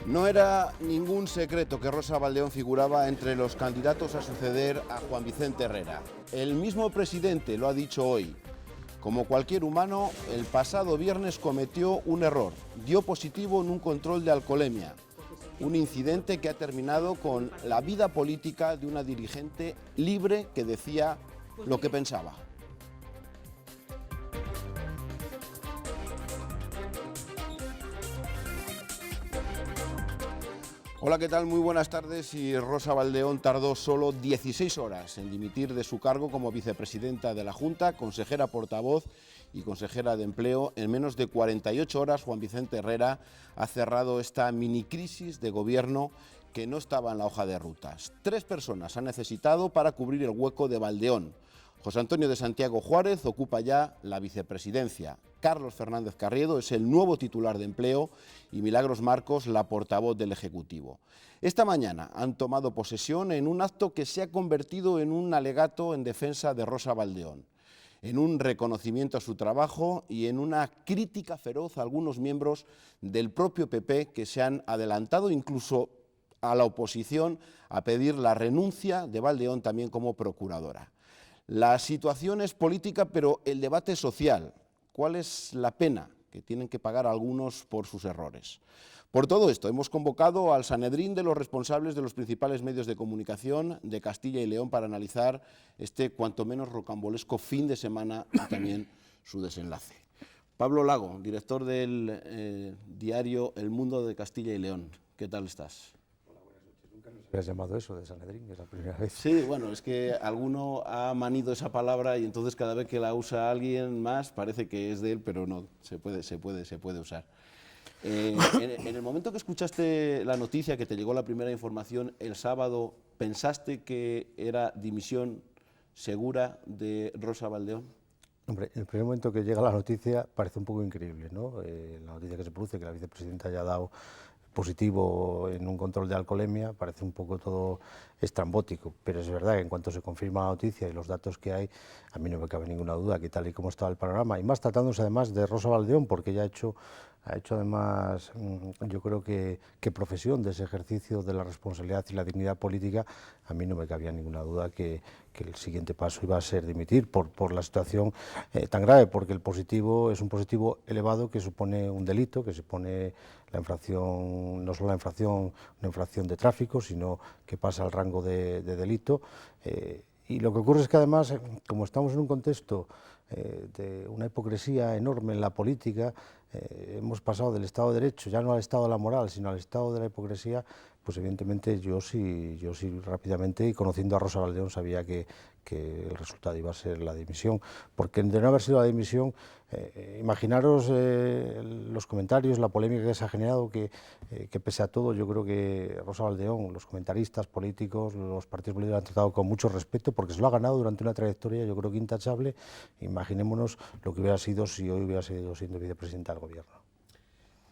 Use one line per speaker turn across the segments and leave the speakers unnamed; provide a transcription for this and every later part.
No era ningún secreto que Rosa Baldeón figuraba entre los candidatos a suceder a Juan Vicente Herrera. El mismo presidente lo ha dicho hoy. Como cualquier humano, el pasado viernes cometió un error. Dio positivo en un control de alcoholemia. Un incidente que ha terminado con la vida política de una dirigente libre que decía lo que pensaba. Hola, ¿qué tal? Muy buenas tardes. Y Rosa Baldeón tardó solo 16 horas en dimitir de su cargo como vicepresidenta de la Junta, consejera portavoz y consejera de Empleo. En menos de 48 horas, Juan Vicente Herrera ha cerrado esta minicrisis de gobierno que no estaba en la hoja de rutas. 3 personas han necesitado para cubrir el hueco de Baldeón. José Antonio de Santiago Juárez ocupa ya la vicepresidencia. Carlos Fernández Carriedo es el nuevo titular de Empleo y Milagros Marcos la portavoz del Ejecutivo. Esta mañana han tomado posesión en un acto que se ha convertido en un alegato en defensa de Rosa Baldeón, en un reconocimiento a su trabajo y en una crítica feroz a algunos miembros del propio PP que se han adelantado incluso a la oposición a pedir la renuncia de Baldeón también como procuradora. La situación es política, pero el debate es social. ¿Cuál es la pena que tienen que pagar algunos por sus errores? Por todo esto, hemos convocado al Sanedrín de los responsables de los principales medios de comunicación de Castilla y León para analizar este cuanto menos rocambolesco fin de semana y también su desenlace. Pablo Lago, director del diario El Mundo de Castilla y León. ¿Qué tal estás?
¿Te has llamado eso de Sanedrín? Es la primera vez.
Sí, bueno, es que alguno ha manido esa palabra y entonces cada vez que la usa alguien más parece que es de él, pero no, se puede usar. En el momento que escuchaste la noticia, que te llegó la primera información el sábado, ¿pensaste que era dimisión segura de Rosa Baldeón?
Hombre, en el primer momento que llega la noticia parece un poco increíble, ¿no? La noticia que se produce, que la vicepresidenta haya dado positivo en un control de alcoholemia, parece un poco todo estrambótico, pero es verdad que en cuanto se confirma la noticia y los datos que hay, a mí no me cabe ninguna duda que tal y como está el panorama, y más tratándose además de Rosa Baldeón, porque ella ha hecho además, yo creo que profesión de ese ejercicio de la responsabilidad y la dignidad política, a mí no me cabía ninguna duda que el siguiente paso iba a ser dimitir por la situación tan grave, porque el positivo es un positivo elevado que supone un delito, que supone la infracción, no solo la infracción, una infracción de tráfico, sino que pasa al rango de delito. Y lo que ocurre es que además, como estamos en un contexto de una hipocresía enorme en la política, hemos pasado del Estado de Derecho, ya no al Estado de la moral, sino al Estado de la hipocresía, pues evidentemente yo sí rápidamente, y conociendo a Rosa Baldeón, sabía que el resultado iba a ser la dimisión, porque de no haber sido la dimisión, imaginaros los comentarios, la polémica que se ha generado, que pese a todo yo creo que Rosa Baldeón, los comentaristas políticos, los partidos políticos la han tratado con mucho respeto, porque se lo ha ganado durante una trayectoria yo creo que intachable. Imaginémonos lo que hubiera sido si hoy hubiera sido siendo vicepresidenta del Gobierno.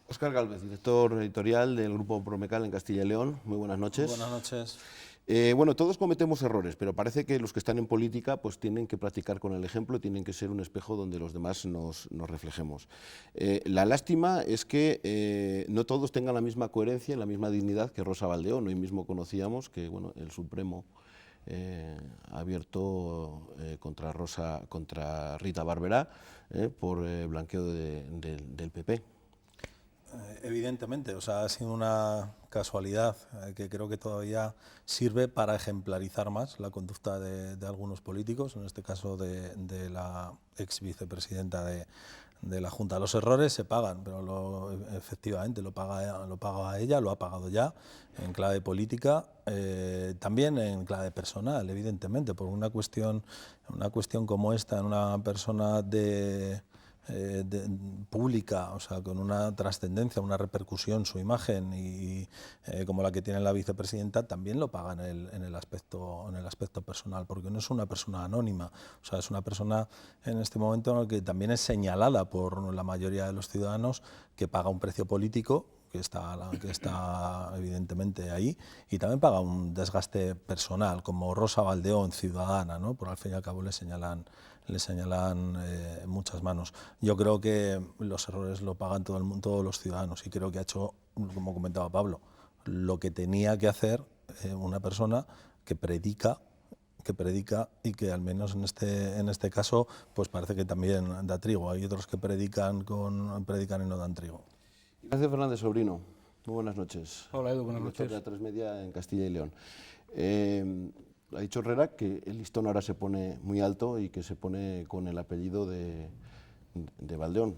Óscar Gálvez, director editorial del Grupo Promecal en Castilla y León. Muy buenas noches.
Buenas noches.
Bueno, todos cometemos errores, pero parece que los que están en política pues tienen que practicar con el ejemplo, tienen que ser un espejo donde los demás nos reflejemos. La lástima es que no todos tengan la misma coherencia y la misma dignidad que Rosa Baldeón. Hoy mismo conocíamos que bueno, el Supremo ha abierto contra Rita Barberá por blanqueo del PP.
Evidentemente, o sea, ha sido una casualidad que creo que todavía sirve para ejemplarizar más la conducta de algunos políticos, en este caso de la ex vicepresidenta de la Junta. Los errores se pagan, pero efectivamente lo paga ella, lo ha pagado ya en clave política, también en clave personal, evidentemente, por una cuestión como esta, en una persona pública, o sea, con una trascendencia, una repercusión, su imagen y como la que tiene la vicepresidenta, también lo paga en el aspecto personal, porque no es una persona anónima, o sea, es una persona en este momento en el que también es señalada por la mayoría de los ciudadanos que paga un precio político que está evidentemente ahí, y también paga un desgaste personal, como Rosa Baldeón, ciudadana, ¿no? Por al fin y al cabo le señalan muchas manos. Yo creo que los errores lo pagan todo el mundo, todos los ciudadanos, y creo que ha hecho, como comentaba Pablo, lo que tenía que hacer una persona que predica y que al menos en este caso pues parece que también da trigo. Hay otros que predican y no dan trigo.
Ignacio Fernández Sobrino, muy buenas noches.
Hola Edu, buenas noches.
De A3 Media en Castilla y León. Ha dicho Herrera que el listón ahora se pone muy alto y que se pone con el apellido de Baldeón.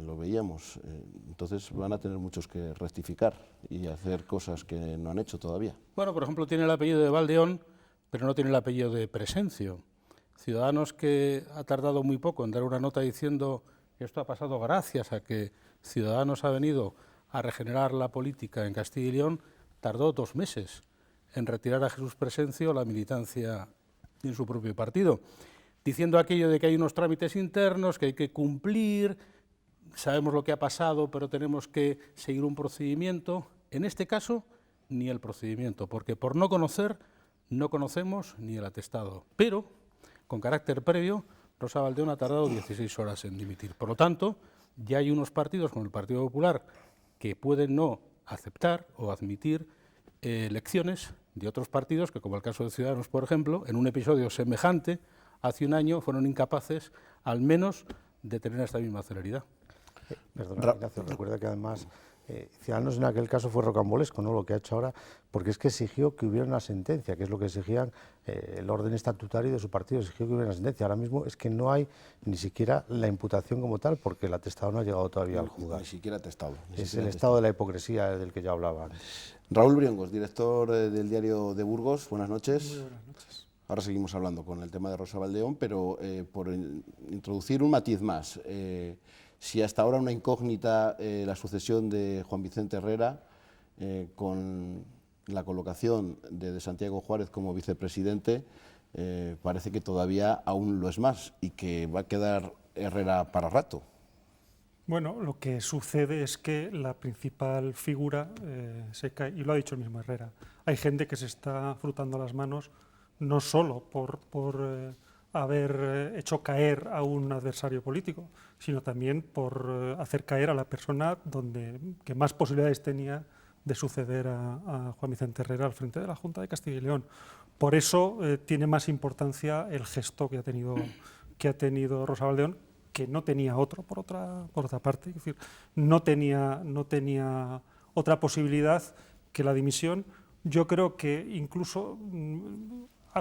Lo veíamos. Entonces van a tener muchos que rectificar y hacer cosas que no han hecho todavía.
Bueno, por ejemplo, tiene el apellido de Baldeón, pero no tiene el apellido de Presencio. Ciudadanos que ha tardado muy poco en dar una nota diciendo que esto ha pasado gracias a que Ciudadanos ha venido a regenerar la política en Castilla y León, tardó 2 meses en retirar a Jesús Presencio la militancia en su propio partido, diciendo aquello de que hay unos trámites internos, que hay que cumplir, sabemos lo que ha pasado, pero tenemos que seguir un procedimiento. En este caso, ni el procedimiento, porque por no conocer, no conocemos ni el atestado. Pero, con carácter previo, Rosa Baldeón ha tardado 16 horas en dimitir. Por lo tanto, ya hay unos partidos, como el Partido Popular, que pueden no aceptar o admitir elecciones de otros partidos que, como el caso de Ciudadanos, por ejemplo, en un episodio semejante, hace un año fueron incapaces, al menos, de tener esta misma celeridad.
Perdona, Ignacio, recuerda que además Ciudadanos en aquel caso fue rocambolesco, ¿no? Lo que ha hecho ahora, porque es que exigió que hubiera una sentencia, que es lo que exigían el orden estatutario de su partido, exigió que hubiera una sentencia. Ahora mismo es que no hay ni siquiera la imputación como tal, porque el atestado no ha llegado todavía al juzgado.
Ni siquiera atestado.
Es el estado de la hipocresía del que ya hablaba antes.
Raúl Briongos, director del diario de Burgos, buenas noches.
Muy buenas noches.
Ahora seguimos hablando con el tema de Rosa Baldeón, pero por introducir un matiz más, si hasta ahora una incógnita la sucesión de Juan Vicente Herrera con la colocación de Santiago Juárez como vicepresidente, parece que todavía aún lo es más y que va a quedar Herrera para rato.
Bueno, lo que sucede es que la principal figura se cae, y lo ha dicho el mismo Herrera. Hay gente que se está frotando las manos no solo por haber hecho caer a un adversario político, sino también por hacer caer a la persona que más posibilidades tenía de suceder a Juan Vicente Herrera al frente de la Junta de Castilla y León. Por eso tiene más importancia el gesto que ha tenido Rosa Baldeón, que no tenía otro, por otra parte. Es decir, no tenía otra posibilidad que la dimisión. Yo creo que incluso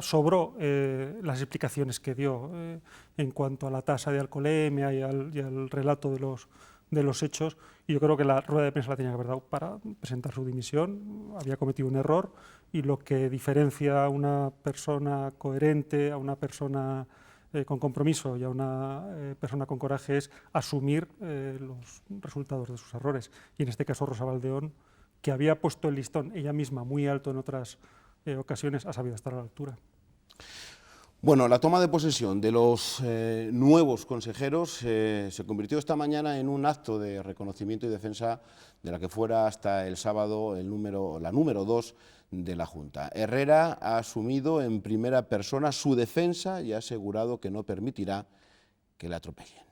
sobró las explicaciones que dio en cuanto a la tasa de alcoholemia y al relato de los hechos, y yo creo que la rueda de prensa la tenía que haber dado para presentar su dimisión. Había cometido un error, y lo que diferencia a una persona coherente, a una persona con compromiso y a una persona con coraje es asumir los resultados de sus errores. Y en este caso Rosa Baldeón, que había puesto el listón ella misma muy alto en otras ocasiones, ha sabido estar a la altura.
Bueno, la toma de posesión de los nuevos consejeros se convirtió esta mañana en un acto de reconocimiento y defensa de la que fuera hasta el sábado la número 2 de la Junta. Herrera ha asumido en primera persona su defensa y ha asegurado que no permitirá que la atropellen.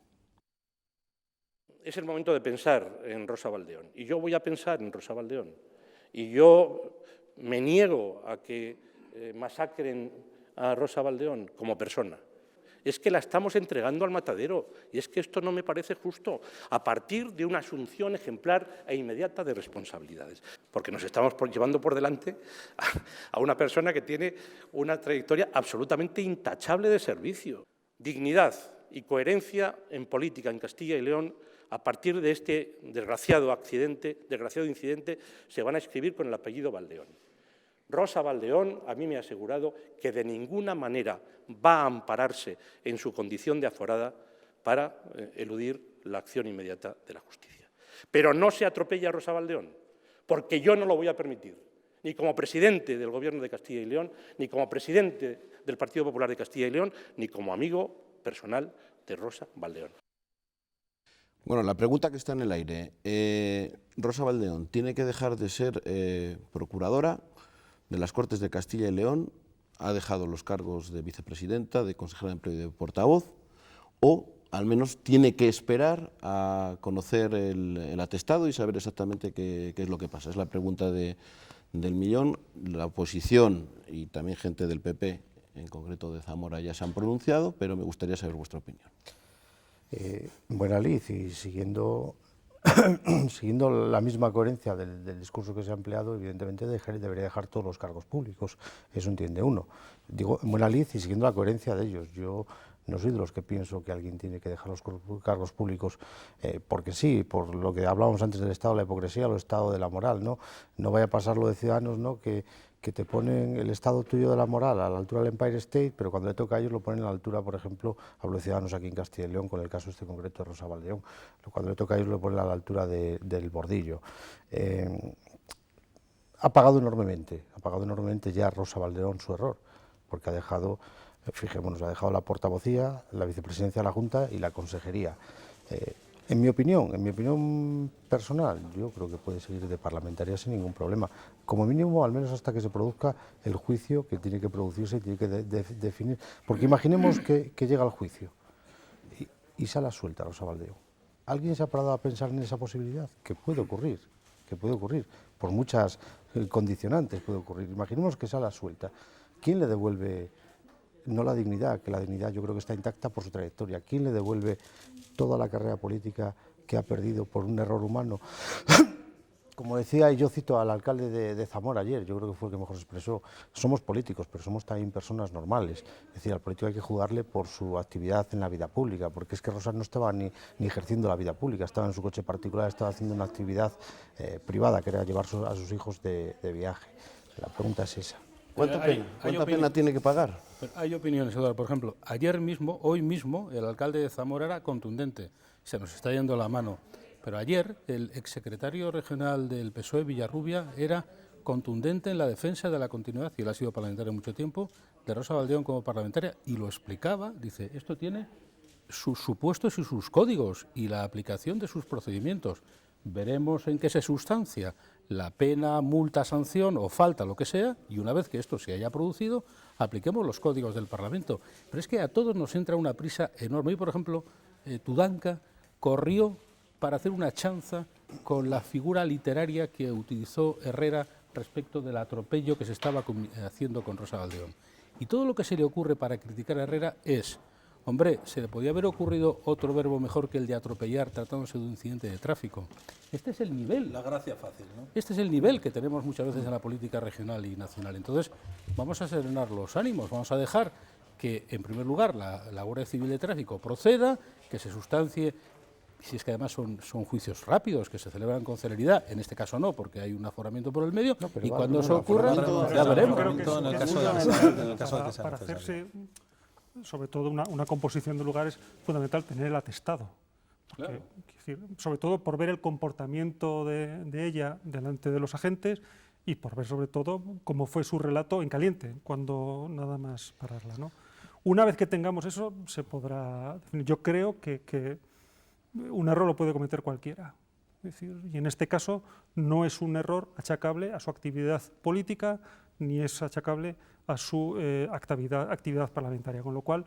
Es el momento de pensar en Rosa Baldeón, y yo voy a pensar en Rosa Baldeón, y yo me niego a que masacren a Rosa Baldeón como persona. Es que la estamos entregando al matadero, y es que esto no me parece justo, a partir de una asunción ejemplar e inmediata de responsabilidades, porque nos estamos llevando por delante a una persona que tiene una trayectoria absolutamente intachable de servicio. Dignidad y coherencia en política en Castilla y León, a partir de este desgraciado incidente, se van a escribir con el apellido Baldeón. Rosa Baldeón a mí me ha asegurado que de ninguna manera va a ampararse en su condición de aforada para eludir la acción inmediata de la justicia. Pero no se atropella a Rosa Baldeón, porque yo no lo voy a permitir, ni como presidente del Gobierno de Castilla y León, ni como presidente del Partido Popular de Castilla y León, ni como amigo personal de Rosa Baldeón.
Bueno, la pregunta que está en el aire. Rosa Valdeón tiene que dejar de ser procuradora de las Cortes de Castilla y León, ha dejado los cargos de vicepresidenta, de consejera de Empleo y de portavoz, o al menos tiene que esperar a conocer el atestado y saber exactamente qué es lo que pasa. Es la pregunta del millón. La oposición y también gente del PP, en concreto de Zamora, ya se han pronunciado, pero me gustaría saber vuestra opinión.
Buena lid, y siguiendo la misma coherencia del discurso que se ha empleado, evidentemente debería dejar todos los cargos públicos, eso entiende uno. Digo, en buena lid y siguiendo la coherencia de ellos. Yo no soy de los que pienso que alguien tiene que dejar los cargos públicos porque sí, por lo que hablábamos antes del estado de la hipocresía o el estado de la moral, ¿no? No vaya a pasar lo de Ciudadanos, ¿no? que te ponen el estado tuyo de la moral a la altura del Empire State, pero cuando le toca a ellos lo ponen a la altura, por ejemplo, hablo de Ciudadanos aquí en Castilla y León, con el caso este concreto de Rosa Valdeón, cuando le toca a ellos lo ponen a la altura del bordillo. Ha pagado enormemente ya Rosa Valdeón su error, porque ha dejado, fijémonos, ha dejado la portavocía, la vicepresidencia de la Junta y la consejería. En mi opinión personal, yo creo que puede seguir de parlamentaria sin ningún problema, como mínimo, al menos hasta que se produzca el juicio que tiene que producirse y tiene que definir, porque imaginemos que llega el juicio y sale suelta Rosa Valdeón. ¿Alguien se ha parado a pensar en esa posibilidad? Que puede ocurrir, por muchas condicionantes puede ocurrir. Imaginemos que sale suelta. ¿Quién le devuelve, no la dignidad, que la dignidad yo creo que está intacta por su trayectoria, quién le devuelve toda la carrera política que ha perdido por un error humano? Como decía, y yo cito al alcalde de Zamora ayer, yo creo que fue el que mejor se expresó, somos políticos, pero somos también personas normales. Es decir, al político hay que juzgarle por su actividad en la vida pública, porque es que Rosa no estaba ni ejerciendo la vida pública, estaba en su coche particular, estaba haciendo una actividad privada, que era llevar a sus hijos de viaje. La pregunta es esa.
¿Cuánta pena tiene que pagar?
Hay opiniones, Eduardo. Por ejemplo, hoy mismo, el alcalde de Zamora era contundente. Se nos está yendo la mano. Pero ayer, el exsecretario regional del PSOE, Villarrubia, era contundente en la defensa de la continuidad, y él ha sido parlamentario mucho tiempo, de Rosa Valdeón como parlamentaria, y lo explicaba. Dice, esto tiene sus supuestos y sus códigos, y la aplicación de sus procedimientos. Veremos en qué se sustancia la pena, multa, sanción o falta, lo que sea, y una vez que esto se haya producido, apliquemos los códigos del Parlamento. Pero es que a todos nos entra una prisa enorme. Y, por ejemplo, Tudanca corrió para hacer una chanza con la figura literaria que utilizó Herrera respecto del atropello que se estaba haciendo con Rosa Valdeón. Y todo lo que se le ocurre para criticar a Herrera es, hombre, se le podía haber ocurrido otro verbo mejor que el de atropellar tratándose de un incidente de tráfico. Este es el nivel.
La gracia fácil, ¿no?
Este es el nivel que tenemos muchas veces en la política regional y nacional. Entonces, vamos a serenar los ánimos, vamos a dejar que, en primer lugar, la Guardia Civil de Tráfico proceda, que se sustancie, si es que además son juicios rápidos, que se celebran con celeridad, en este caso no, porque hay un aforamiento por el medio, y cuando eso ocurra, ya veremos.
Para hacerse, sobre todo, una composición de lugar es fundamental tener el atestado. Porque, sobre todo por ver el comportamiento de ella delante de los agentes y por ver sobre todo cómo fue su relato en caliente, cuando nada más pararla, ¿no? Una vez que tengamos eso, se podrá definir. Yo creo que un error lo puede cometer cualquiera. Es decir, y en este caso no es un error achacable a su actividad política ni es achacable a su actividad parlamentaria, con lo cual,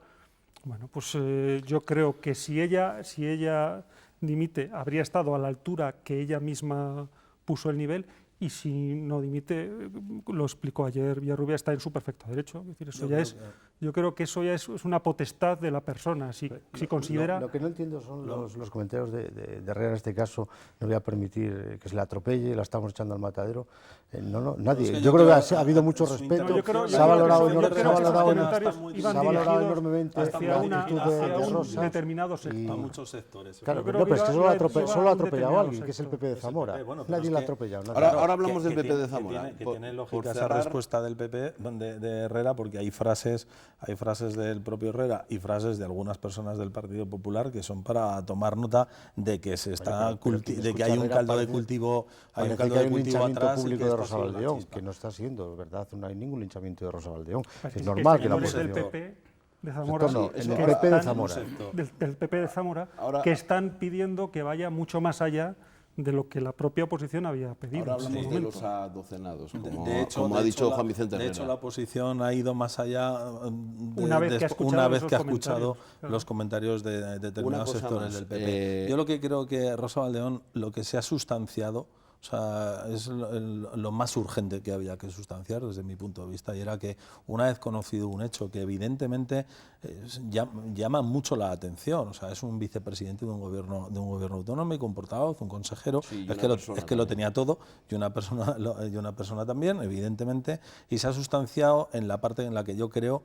bueno, pues yo creo que si ella dimite, habría estado a la altura que ella misma puso el nivel, y si no dimite, lo explicó ayer Villarrubia, está en su perfecto derecho. Es decir, yo creo que eso ya es una potestad de la persona. Si considera...
Lo que no entiendo son los comentarios de Herrera en este caso. No voy a permitir que se le atropelle, la estamos echando al matadero. Nadie. Yo creo que ha habido mucho respeto, se ha valorado enormemente la actitud de Rosa.
Determinados sectores.
A muchos sectores.
Claro, pero es que solo ha atropellado a alguien, que es el PP de Zamora. Nadie le ha atropellado.
Ahora hablamos del PP de Zamora.
Que tiene lógica esa respuesta del PP de Herrera, porque hay frases del propio Herrera y frases de algunas personas del Partido Popular que son para tomar nota de que se está de que hay un caldo de cultivo, atrás
público de Rosa Valdeón, que no está siendo, ¿verdad? No hay ningún linchamiento de Rosa Valdeón. Es normal que la
del PP de Zamora,
No,
en
el
el
PP de
están-
Zamora.
del PP de Zamora,
Ahora-
que están pidiendo que vaya mucho más allá de lo que la propia oposición había pedido.
Ahora
en ese
hablamos de
momento.
los adocenados, como,
De hecho,
como ha dicho Juan Vicente
de
Herrera.
hecho, la oposición ha ido más allá
Una vez que ha escuchado
una vez
esos
que ha escuchado
comentarios,
los comentarios de determinados
Una cosa
sectores
más,
del PP. Yo lo que creo que Rosa Valdeón, lo que se ha sustanciado, o sea, es lo más urgente que había que sustanciar desde mi punto de vista, y era que una vez conocido un hecho que evidentemente llama mucho la atención, o sea, es un vicepresidente de un gobierno autónomo y con portavoz, un consejero,
Sí, y
es
una
que, lo,
persona
es que lo
también.
tenía todo, y una persona también, evidentemente, y se ha sustanciado en la parte en la que yo creo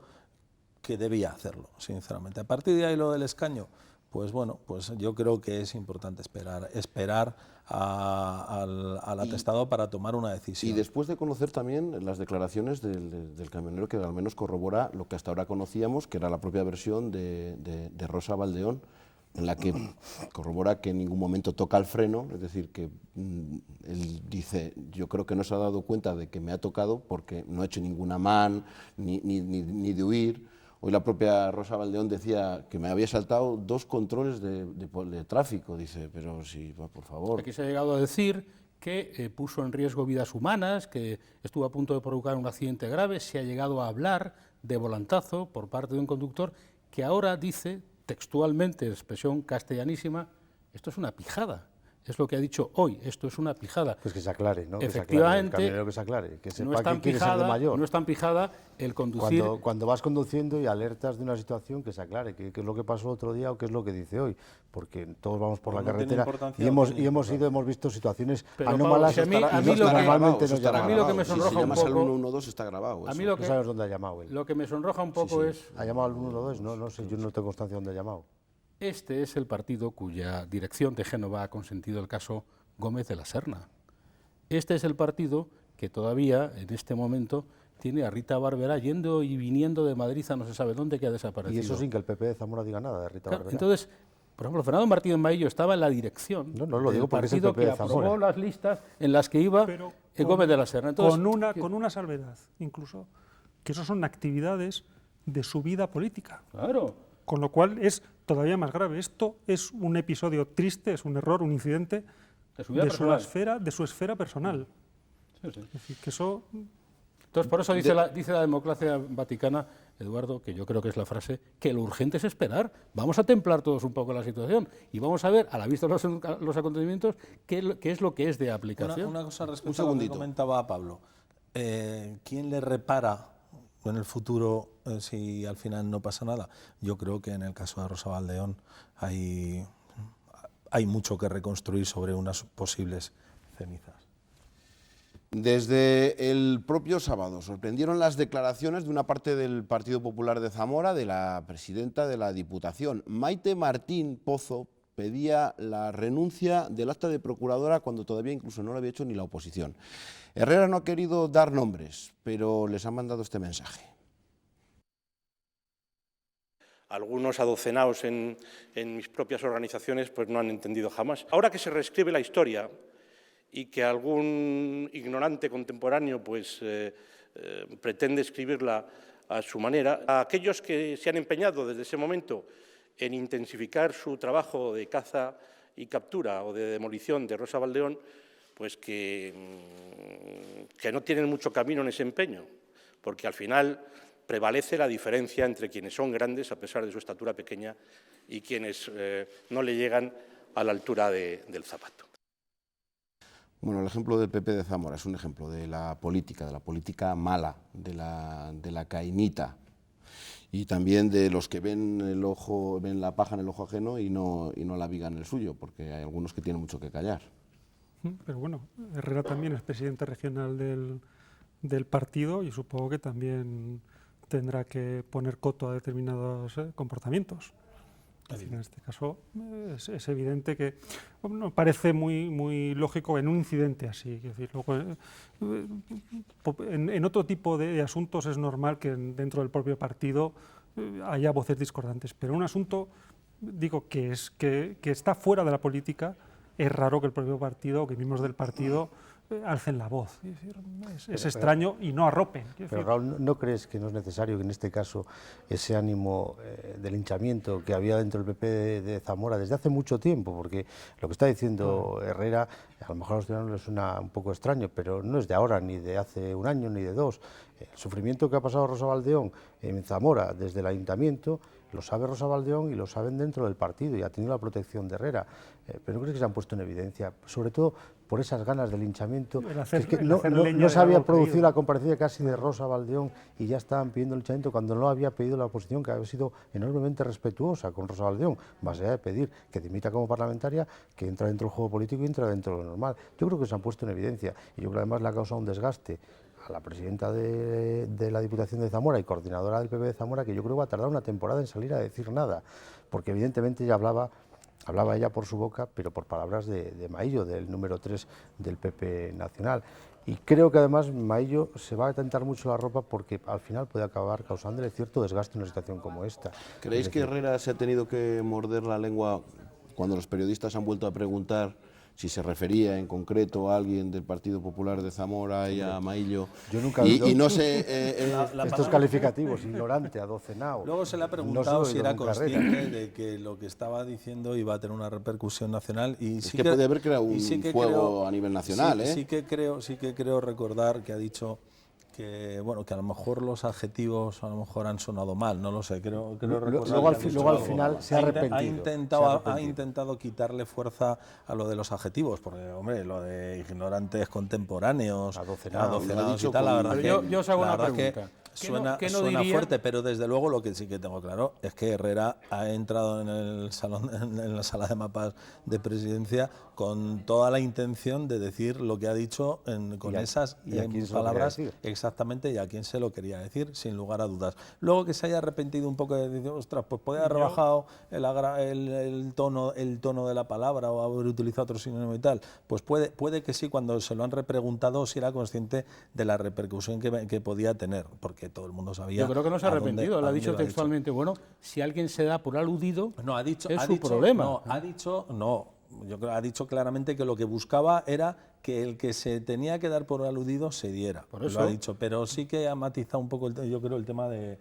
que debía hacerlo, sinceramente. A partir de ahí lo del escaño, pues bueno, pues yo creo que es importante esperar al atestado para tomar una decisión.
Y después de conocer también las declaraciones del camionero, que al menos corrobora lo que hasta ahora conocíamos, que era la propia versión de Rosa Valdeón, en la que corrobora que en ningún momento toca el freno, es decir, que él dice, yo creo que no se ha dado cuenta de que me ha tocado porque no ha hecho ninguna ni de huir. Hoy la propia Rosa Valdeón decía que me había saltado 2 controles de tráfico, dice, pero sí, por favor.
Aquí se ha llegado a decir que puso en riesgo vidas humanas, que estuvo a punto de provocar un accidente grave, se ha llegado a hablar de volantazo por parte de un conductor que ahora dice textualmente, expresión castellanísima, esto es una pijada. Es lo que ha dicho hoy, esto es una pijada.
Pues que se aclare, ¿no?
Efectivamente,
Que se aclare, el camionero que se aclare, que
no
sepa
es tan
que quiere ser de
pijada,
mayor.
no es tan pijada el conducir.
Cuando vas conduciendo y alertas de una situación, que se aclare, qué es lo que pasó otro día o qué es lo que dice hoy, porque todos vamos por la
¿No tiene
carretera
importancia
y
o
hemos
tiene
hemos visto situaciones
Pero,
anómalas
Pablo, si a mí
y
lo que-
normalmente nos
está
a mí
llaman.
lo que me
grabado.
sonroja
si
un
llamas al
poco-
112 está grabado.
A
eso.
mí lo
No
que,
sabes dónde ha llamado él.
lo que me sonroja un poco es,
¿Ha llamado al 112? No sé, yo no tengo constancia de dónde ha llamado.
este es el partido cuya dirección de Génova ha consentido el caso Gómez de la Serna. Este es el partido que todavía, en este momento, tiene a Rita Barberá yendo y viniendo de Madrid a no se sabe dónde, que ha desaparecido.
Y eso sin que el PP de Zamora diga nada de Rita
Claro,
Barberá.
entonces, por ejemplo, Fernando Martínez Maillo estaba en la dirección
No, lo
del
digo porque es el
partido
PP de
que aprobó
Zamora.
las listas en las que iba
Pero
Gómez de la Serna. Entonces,
con una salvedad, incluso, que eso son actividades de su vida política.
claro,
Con lo cual es todavía más grave. Esto es un episodio triste, es un error, un incidente
de su vida personal.
de su esfera personal.
Sí, sí.
Es decir, que eso
Entonces, por eso dice la democracia vaticana, Eduardo, que yo creo que es la frase, que lo urgente es esperar. Vamos a templar todos un poco la situación y vamos a ver, a la vista de los acontecimientos, qué es lo que es de aplicación.
Una cosa respecto a lo que
segundito.
comentaba Pablo. ¿Quién le repara en el futuro si al final no pasa nada? Yo creo que en el caso de Rosa Valdeón hay mucho que reconstruir sobre unas posibles cenizas.
Desde el propio sábado sorprendieron las declaraciones de una parte del Partido Popular de Zamora, de la presidenta de la Diputación. Maite Martín Pozo pedía la renuncia del acta de procuradora cuando todavía incluso no lo había hecho ni la oposición. Herrera no ha querido dar nombres, pero les ha mandado este mensaje.
Algunos adocenados en mis propias organizaciones pues no han entendido jamás. Ahora que se reescribe la historia y que algún ignorante contemporáneo pues, pretende escribirla a su manera, a aquellos que se han empeñado desde ese momento en intensificar su trabajo de caza y captura o de demolición de Rosa Valdeón, pues que no tienen mucho camino en ese empeño, porque al final prevalece la diferencia entre quienes son grandes a pesar de su estatura pequeña y quienes no le llegan a la altura del zapato.
Bueno, el ejemplo del PP de Zamora es un ejemplo de la política mala, de la cainita, y también de los que ven la paja en el ojo ajeno y no la viga en el suyo, porque hay algunos que tienen mucho que callar.
Pero bueno, Herrera también es presidente regional del partido y supongo que también tendrá que poner coto a determinados comportamientos. Es decir, en este caso es evidente que parece muy lógico en un incidente así. Es decir, luego, en otro tipo de asuntos es normal que dentro del propio partido haya voces discordantes, pero en un asunto, digo, que está fuera de la política, es raro que el propio partido o que miembros del partido alcen la voz. Es decir, es extraño y no arropen.
Pero Raúl, ¿no crees que no es necesario que en este caso ese ánimo de linchamiento que había dentro del PP de Zamora desde hace mucho tiempo? Porque lo que está diciendo Herrera, a lo mejor a los ciudadanos les suena un poco extraño, pero no es de ahora, ni de hace un año, ni de dos. El sufrimiento que ha pasado Rosa Baldeón en Zamora desde el ayuntamiento lo sabe Rosa Baldeón y lo saben dentro del partido y ha tenido la protección de Herrera. Pero ¿no crees que se han puesto en evidencia? Sobre todo por esas ganas de linchamiento. No se había producido la comparecencia casi de Rosa Baldeón y ya estaban pidiendo el linchamiento cuando no había pedido la oposición, que había sido enormemente respetuosa con Rosa Baldeón, más allá de pedir que dimita como parlamentaria, que entra dentro del juego político y entra dentro de lo normal. Yo creo que se han puesto en evidencia y yo creo que además le ha causado un desgaste a la presidenta de la Diputación de Zamora y coordinadora del PP de Zamora, que yo creo que va a tardar una temporada en salir a decir nada, porque evidentemente ella hablaba ella por su boca, pero por palabras de Maillo, del número 3 del PP nacional. Y creo que además Maillo se va a tentar mucho la ropa porque al final puede acabar causándole cierto desgaste en una situación como esta.
¿Creéis que Herrera se ha tenido que morder la lengua cuando los periodistas han vuelto a preguntar si se refería en concreto a alguien del Partido Popular de Zamora y a Maillo?
Yo nunca he oído
no sé,
estos calificativos, ignorante, adocenado.
Luego se le ha preguntado si era consciente de que lo que estaba diciendo iba a tener una repercusión nacional y
sí que puede haber creado un fuego a nivel nacional.
Sí que creo recordar que ha dicho que bueno, que a lo mejor los adjetivos a lo mejor han sonado mal, no lo sé, creo
luego al final se ha arrepentido.
Ha intentado quitarle fuerza a lo de los adjetivos, porque hombre, lo de ignorantes contemporáneos, adocenados y tal, la verdad que
yo os hago una pregunta.
Suena fuerte, pero desde luego lo que sí que tengo claro es que Herrera ha entrado en la sala de mapas de presidencia con toda la intención de decir lo que ha dicho con esas palabras exactamente y a quién se lo quería decir, sin lugar a dudas. Luego que se haya arrepentido un poco de decir, ostras, pues podría haber rebajado el tono de la palabra o haber utilizado otro sinónimo y tal, pues puede que sí, cuando se lo han repreguntado, si era consciente de la repercusión que podía tener, porque todo el mundo sabía.
Yo creo que no se ha arrepentido, lo ha dicho textualmente. Bueno, si alguien se da por aludido, es su problema.
Ha dicho claramente que lo que buscaba era que el que se tenía que dar por aludido se diera.
Por eso.
Lo ha dicho, pero sí que ha matizado un poco, yo creo, el tema de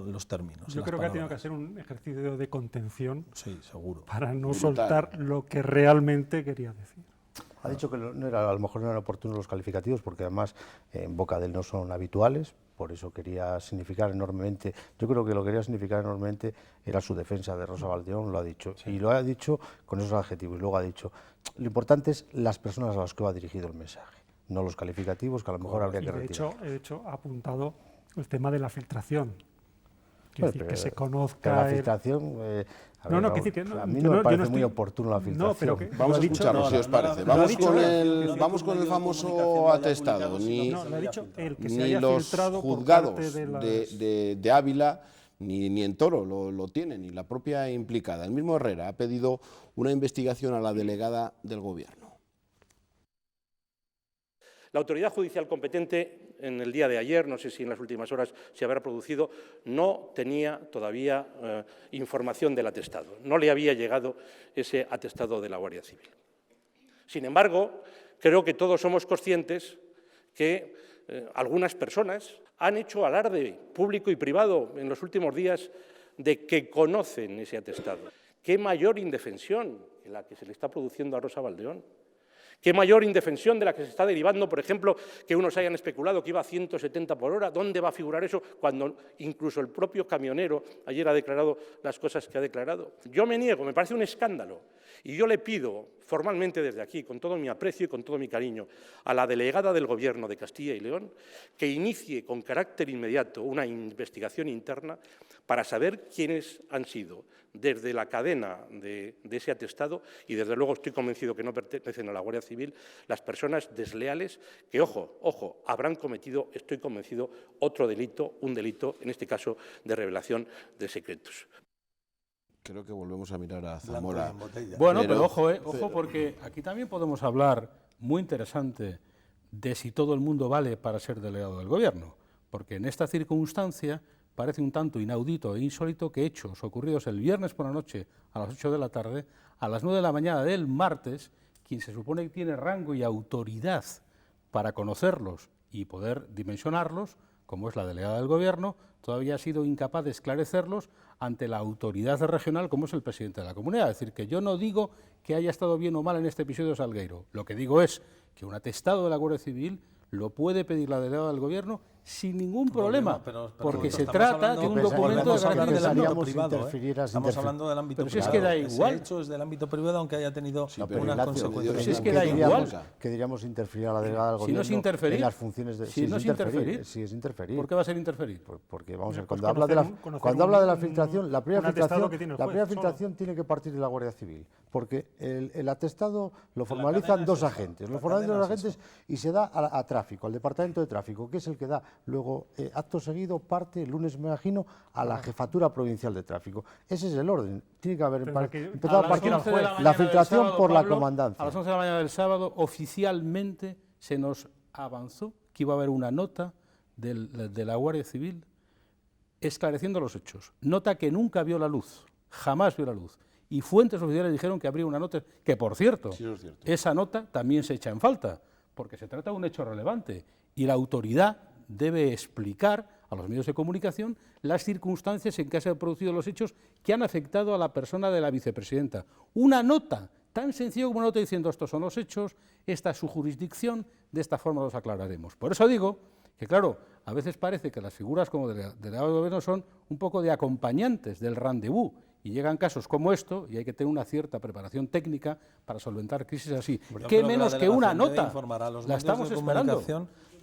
los términos.
Yo creo que ha tenido que hacer un ejercicio de contención,
sí, seguro,
para no soltar lo que realmente quería decir.
Ha dicho que a lo mejor no eran oportunos los calificativos porque además en boca de él no son habituales, por eso quería significar enormemente, yo creo que lo que quería significar enormemente era su defensa de Rosa Baldeón, lo ha dicho, sí. Y lo ha dicho con esos adjetivos, y luego ha dicho, lo importante es las personas a las que va dirigido el mensaje, no los calificativos que a lo mejor habría que retirar.
De hecho, ha apuntado el tema de la filtración. Quiero decir, que se conozca...
Que la filtración... a mí no me parece muy oportuno la filtración.
Vamos a escucharlo, si os parece. Vamos con el famoso atestado. Ni los juzgados de Ávila ni en Toro lo tienen, ni la propia implicada. El mismo Herrera ha pedido una investigación a la delegada del Gobierno.
La autoridad judicial competente en el día de ayer, no sé si en las últimas horas se habrá producido, no tenía todavía información del atestado. No le había llegado ese atestado de la Guardia Civil. Sin embargo, creo que todos somos conscientes que algunas personas han hecho alarde público y privado en los últimos días de que conocen ese atestado. ¿Qué mayor indefensión que la que se le está produciendo a Rosa Baldeón? ¿Qué mayor indefensión de la que se está derivando, por ejemplo, que unos hayan especulado que iba a 170 por hora? ¿Dónde va a figurar eso cuando incluso el propio camionero ayer ha declarado las cosas que ha declarado? Yo me niego, me parece un escándalo. Y yo le pido formalmente desde aquí, con todo mi aprecio y con todo mi cariño, a la delegada del Gobierno de Castilla y León que inicie con carácter inmediato una investigación interna para saber quiénes han sido desde la cadena de ese atestado y desde luego estoy convencido que no pertenecen a la Guardia Civil las personas desleales que, ojo, habrán cometido, estoy convencido, otro delito, un delito, en este caso, de revelación de secretos.
Creo que volvemos a mirar a Zamora.
Bueno, pero ojo, porque aquí también podemos hablar, muy interesante, de si todo el mundo vale para ser delegado del Gobierno, porque en esta circunstancia parece un tanto inaudito e insólito que hechos ocurridos el viernes por la noche a las 8 de la tarde, a las 9 de la mañana del martes, quien se supone que tiene rango y autoridad para conocerlos y poder dimensionarlos, como es la delegada del Gobierno, todavía ha sido incapaz de esclarecerlos ante la autoridad regional, como es el presidente de la comunidad. Es decir, que yo no digo que haya estado bien o mal en este episodio de Salgueiro. Lo que digo es que un atestado de la Guardia Civil lo puede pedir la delegada del Gobierno sin ningún problema, porque se trata de un documento de garantía del ámbito
privado. Estamos hablando del ámbito privado.
Pero si es que da igual.
Ese hecho es del ámbito privado, aunque haya tenido unas consecuencias.
Pero si es que da igual.
Que diríamos interferir a la delegada del
Si
Gobierno
no es interferir,
en las funciones de...
si no es interferir.
Sí, es interferir.
¿Por qué va a ser interferir?
Porque, vamos a ver,
Pues
cuando habla de la filtración, la primera filtración tiene que partir de la Guardia Civil, porque el atestado lo formalizan dos agentes, y se da a tráfico, al departamento de tráfico, que es el que da luego, acto seguido, parte, el lunes me imagino, a la jefatura provincial de tráfico. Ese es el orden. Tiene que haber empezado a partir la filtración por la comandancia.
A las 11 de la mañana del sábado, oficialmente se nos avanzó que iba a haber una nota de la Guardia Civil esclareciendo los hechos. Nota que nunca vio la luz, jamás vio la luz. Y fuentes oficiales dijeron que habría una nota, que por cierto, esa nota también se echa en falta, porque se trata de un hecho relevante y la autoridad debe explicar a los medios de comunicación las circunstancias en que se han producido los hechos que han afectado a la persona de la vicepresidenta. Una nota tan sencilla como una nota diciendo estos son los hechos, esta es su jurisdicción, de esta forma los aclararemos. Por eso digo que, claro, a veces parece que las figuras como delegado de Gobierno son un poco de acompañantes del rendezvous, y llegan casos como esto y hay que tener una cierta preparación técnica para solventar crisis así. ¿Qué menos que una nota? La estamos esperando.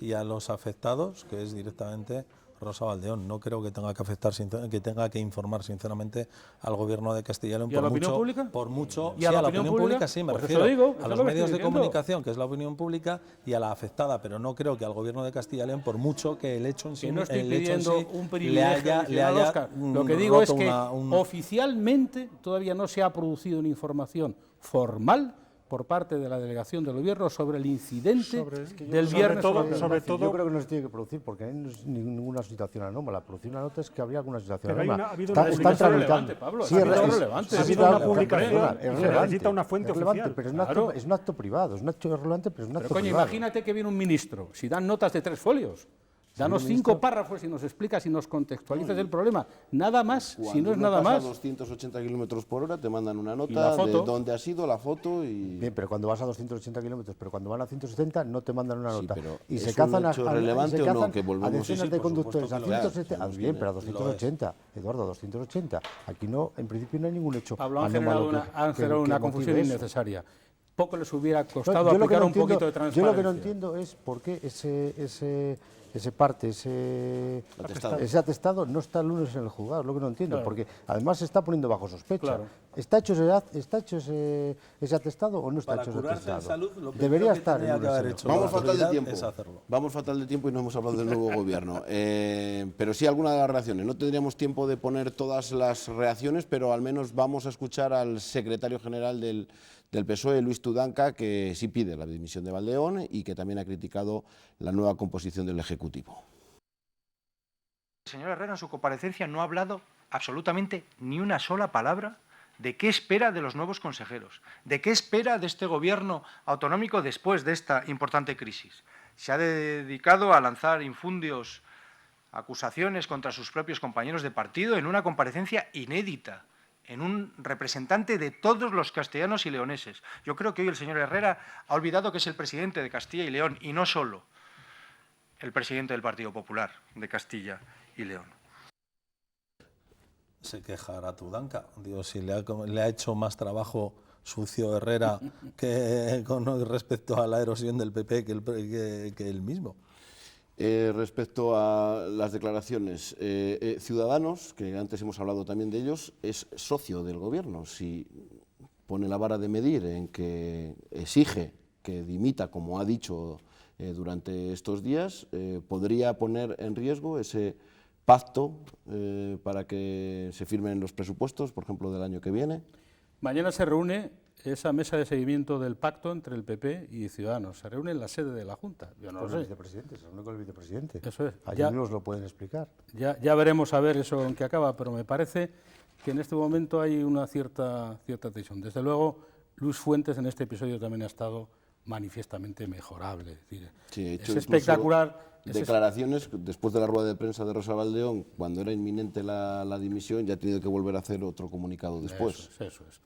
Y a los afectados, que es directamente Rosa Baldeón. No creo que tenga que informar sinceramente al Gobierno de Castilla y León.
¿Y a la opinión pública?
Por mucho.
¿Y a la opinión pública?
Sí, me
pues
refiero a los medios de comunicación, que es la opinión pública, y a la afectada, pero no creo que al Gobierno de Castilla y León, por mucho que el hecho en sí,
que no estoy pidiendo un privilegio
le haya
Oscar. Lo que digo es que oficialmente todavía no se ha producido una información formal por parte de la delegación del Gobierno sobre el incidente del viernes.
Sobre todo,
yo creo que no se tiene que producir porque no es ninguna situación anómala. Producir una nota es que habría alguna situación
pero
anómala.
Ha habido una
Están
relevante, Pablo.
Sí,
Ha habido una
publicación.
Es
Se necesita una fuente oficial.
Pero es un acto privado. Es un acto relevante, pero es un acto
coño,
privado.
imagínate que viene un ministro, si dan notas de 3 folios. Danos 5 párrafos y nos explicas y nos contextualizas el problema. Nada más, si no es nada más.
Cuando vas a 280 kilómetros por hora, te mandan una nota de dónde has ido, la foto y...
Bien, pero cuando vas a 280 kilómetros, pero cuando van a 170 no te mandan una nota.
Pero
y se
¿es
cazan
un hecho relevante o no? Que volvemos...
a decenas de conductores a 170. Bien, pero a
lo
280. Eduardo, a 280. Aquí no, en principio no hay ningún hecho
Pablo, han
anómalo
generado una confusión
motive eso.
innecesaria. Poco les hubiera costado aplicar un poquito de transparencia.
Yo lo que no entiendo es por qué ese atestado no está el lunes en el juzgado, es lo que no entiendo,
claro.
Porque además se está poniendo bajo sospecha.
Claro.
¿Está hecho ese atestado o no está hecho ese atestado?
Salud, lo
debería estar el
que haber
lunes.
hecho
Vamos
la
fatal de
autoridad
tiempo.
es hacerlo.
Vamos fatal de tiempo y no hemos hablado del nuevo gobierno. Pero sí alguna de las reacciones. No tendríamos tiempo de poner todas las reacciones, pero al menos vamos a escuchar al secretario general del PSOE, Luis Tudanca, que sí pide la dimisión de Baldeón y que también ha criticado la nueva composición del Ejecutivo.
El señor Herrera en su comparecencia no ha hablado absolutamente ni una sola palabra de qué espera de los nuevos consejeros, de qué espera de este gobierno autonómico después de esta importante crisis. Se ha dedicado a lanzar infundios acusaciones contra sus propios compañeros de partido en una comparecencia inédita, en un representante de todos los castellanos y leoneses. Yo creo que hoy el señor Herrera ha olvidado que es el presidente de Castilla y León y no solo el presidente del Partido Popular de Castilla y León.
Se quejará Tudanca. Digo, si le ha hecho más trabajo sucio Herrera que con respecto a la erosión del PP que él mismo.
Respecto a las declaraciones, Ciudadanos, que antes hemos hablado también de ellos, es socio del Gobierno. Si pone la vara de medir en que exige que dimita, como ha dicho durante estos días, podría poner en riesgo ese pacto para que se firmen los presupuestos, por ejemplo, del año que viene.
Mañana se reúne esa mesa de seguimiento del pacto entre el PP y Ciudadanos. Se reúne en la sede de la Junta. Yo no lo sé.
Se reúne con el vicepresidente.
Eso es.
Allí nos lo pueden explicar.
Ya veremos a ver eso en qué acaba, pero me parece que en este momento hay una cierta tensión. Desde luego, Luis Fuentes en este episodio también ha estado manifiestamente mejorable. Es decir,
Sí, he hecho
es
incluso
espectacular.
declaraciones después de la rueda de prensa de Rosa Baldeón, cuando era inminente la dimisión, ya ha tenido que volver a hacer otro comunicado después.
Eso es.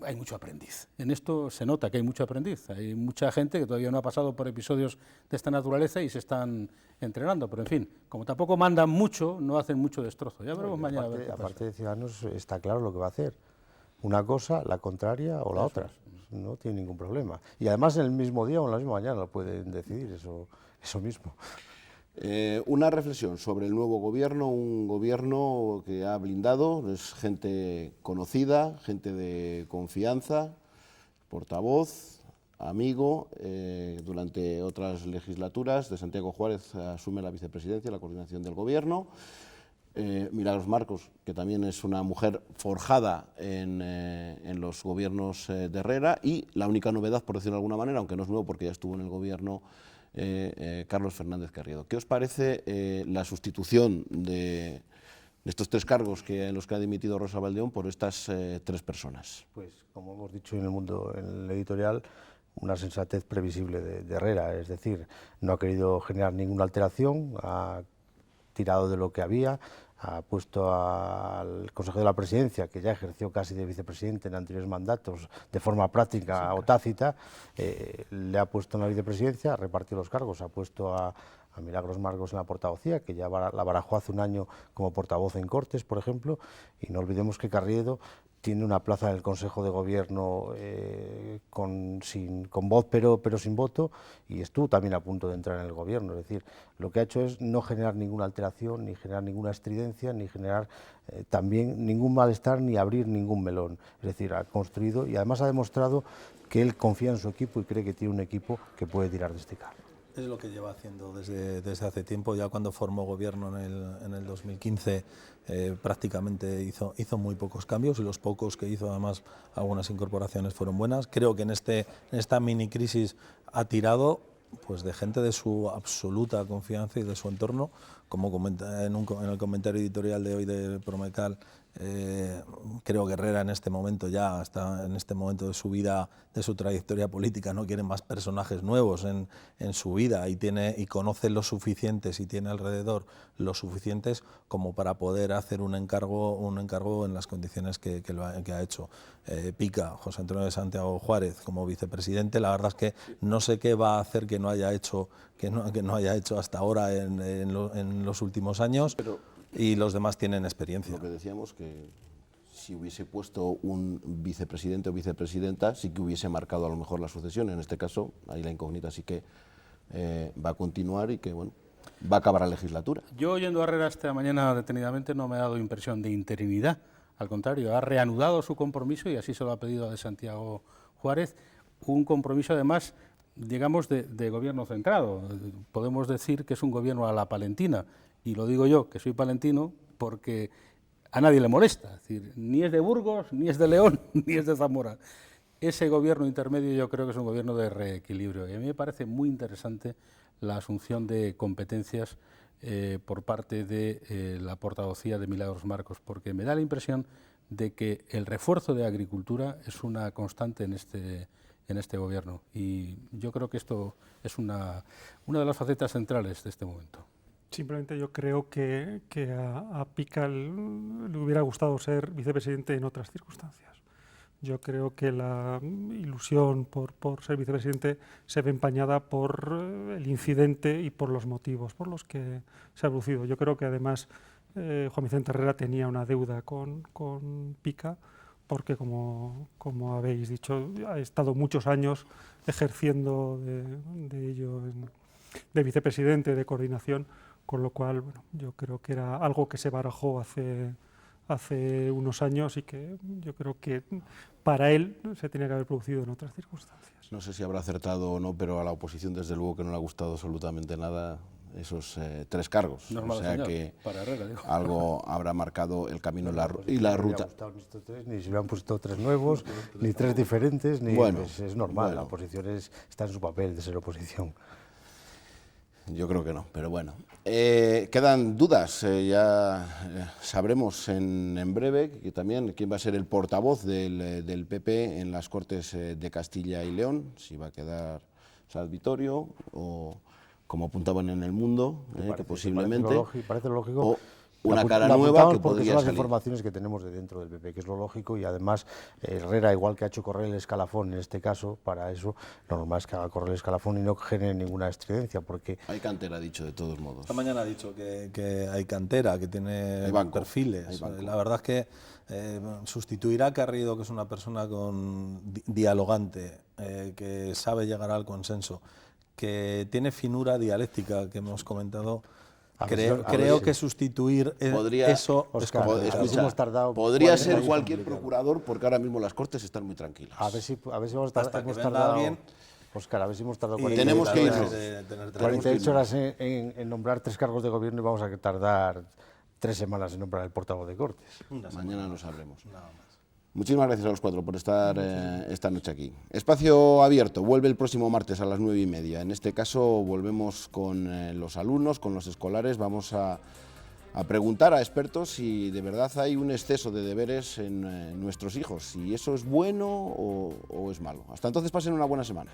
Hay mucho aprendiz. En esto se nota que hay mucho aprendiz. Hay mucha gente que todavía no ha pasado por episodios de esta naturaleza y se están entrenando. Pero en fin, como tampoco mandan mucho, no hacen mucho destrozo. Ya veremos mañana.
Aparte de Ciudadanos está claro lo que va a hacer. Una cosa, la contraria o la otra. No tiene ningún problema. Y además en el mismo día o en la misma mañana lo pueden decidir, eso mismo.
Una reflexión sobre el nuevo gobierno, un gobierno que ha blindado, es gente conocida, gente de confianza, portavoz, amigo, durante otras legislaturas de Santiago Juárez asume la vicepresidencia, la coordinación del gobierno. Milagros Marcos, que también es una mujer forjada en los gobiernos de Herrera, y la única novedad, por decirlo de alguna manera, aunque no es nuevo porque ya estuvo en el gobierno, Carlos Fernández Carriedo. ¿Qué os parece la sustitución de estos tres cargos en los que ha dimitido Rosa Baldeón por estas tres personas?
Pues como hemos dicho en el editorial, una sensatez previsible de Herrera, es decir, no ha querido generar ninguna alteración, ha tirado de lo que había, ha puesto al consejero de la presidencia, que ya ejerció casi de vicepresidente en anteriores mandatos, de forma práctica o tácita, le ha puesto en la vicepresidencia, ha repartido los cargos, ha puesto a Milagros Marcos en la portavocía, que ya la barajó hace un año como portavoz en Cortes, por ejemplo, y no olvidemos que Carriedo tiene una plaza en el Consejo de Gobierno con voz pero sin voto, y estuvo también a punto de entrar en el Gobierno. Es decir, lo que ha hecho es no generar ninguna alteración, ni generar ninguna estridencia, ni generar también ningún malestar, ni abrir ningún melón. Es decir, ha construido y además ha demostrado que él confía en su equipo y cree que tiene un equipo que puede tirar de este carro.
Es lo que lleva haciendo desde hace tiempo. Ya cuando formó gobierno en el 2015 prácticamente hizo muy pocos cambios, y los pocos que hizo, además algunas incorporaciones fueron buenas. Creo que en esta mini crisis ha tirado pues de gente de su absoluta confianza y de su entorno, como comenta en el comentario editorial de hoy de Promecal. Creo que Herrera en este momento ya está en este momento de su vida, de su trayectoria política, no quiere más personajes nuevos en su vida, y conoce los suficientes y tiene alrededor los suficientes como para poder hacer un encargo en las condiciones que ha hecho. Pica, José Antonio de Santiago Juárez, como vicepresidente. La verdad es que no sé qué va a hacer que no haya hecho hasta ahora en los últimos años. Y los demás tienen experiencia.
Lo que decíamos, que si hubiese puesto un vicepresidente o vicepresidenta, sí que hubiese marcado a lo mejor la sucesión. En este caso, ahí la incógnita sí que va a continuar y que bueno, va a acabar la legislatura.
Yo, oyendo a Herrera esta mañana detenidamente, no me ha dado impresión de interinidad. Al contrario, ha reanudado su compromiso, y así se lo ha pedido a de Santiago Juárez, un compromiso además, digamos, de gobierno centrado. Podemos decir que es un gobierno a la palentina. Y lo digo yo, que soy palentino, porque a nadie le molesta. Es decir, ni es de Burgos, ni es de León, ni es de Zamora. Ese gobierno intermedio yo creo que es un gobierno de reequilibrio. Y a mí me parece muy interesante la asunción de competencias por parte de la portavocía de Milagros Marcos, porque me da la impresión de que el refuerzo de agricultura es una constante en este gobierno. Y yo creo que esto es una de las facetas centrales de este momento.
Simplemente yo creo que a Pica le hubiera gustado ser vicepresidente en otras circunstancias. Yo creo que la ilusión por ser vicepresidente se ve empañada por el incidente y por los motivos por los que se ha producido. Yo creo que además Juan Vicente Herrera tenía una deuda con Pica, porque como habéis dicho, ha estado muchos años ejerciendo de ello de vicepresidente, de coordinación, con lo cual bueno, yo creo que era algo que se barajó hace unos años y que yo creo que para él se tenía que haber producido en otras circunstancias.
No sé si habrá acertado o no, pero a la oposición desde luego que no le ha gustado absolutamente nada esos tres cargos.
Normal,
o sea
señor,
que
para Herrera, digo.
algo habrá marcado el camino y la ruta.
Ni si le han puesto tres nuevos, ni tres diferentes, ni
bueno,
es normal, la oposición está en su papel de ser oposición.
Yo creo que no, pero bueno. Quedan dudas, ya sabremos en breve que también quién va a ser el portavoz del PP en las Cortes de Castilla y León, si va a quedar Sanz Vittorio o, como apuntaban en El Mundo, que posiblemente,
parece lógico,
o una cara
la
nueva que
apuntamos porque
podría
son las
salir.
informaciones que tenemos de dentro del PP, que es lo lógico, y además Herrera, igual que ha hecho correr el escalafón en este caso, para eso lo normal es que haga correr el escalafón y no genere ninguna estridencia, porque
Hay cantera, ha dicho, de todos modos.
Esta mañana ha dicho que hay cantera, que tiene
Hay banco,
perfiles.
hay banco.
La verdad es que sustituirá a Carrido, que es una persona dialogante, que sabe llegar al consenso, que tiene finura dialéctica, que hemos comentado. Creo que sustituir
Podría-
eso es
Óscar,
complicado.
escucha, hemos tardado
Podría
40
ser
años
cualquier
complicado.
procurador, porque ahora mismo las Cortes están muy tranquilas.
A ver si hemos
Hasta que
hemos
venga
tardado,
alguien.
Óscar, a ver si hemos tardado
Y
40
tenemos que
ganas
irnos.
de tener
48 horas en nombrar 3 cargos de gobierno y vamos a tardar 3 semanas en nombrar el portavoz de Cortes.
Mañana lo sabremos. Muchísimas gracias a los 4 por estar esta noche aquí. Espacio Abierto vuelve el próximo martes a las 9:30. En este caso volvemos con los alumnos, con los escolares. Vamos a preguntar a expertos si de verdad hay un exceso de deberes en nuestros hijos, si eso es bueno o es malo. Hasta entonces pasen una buena semana.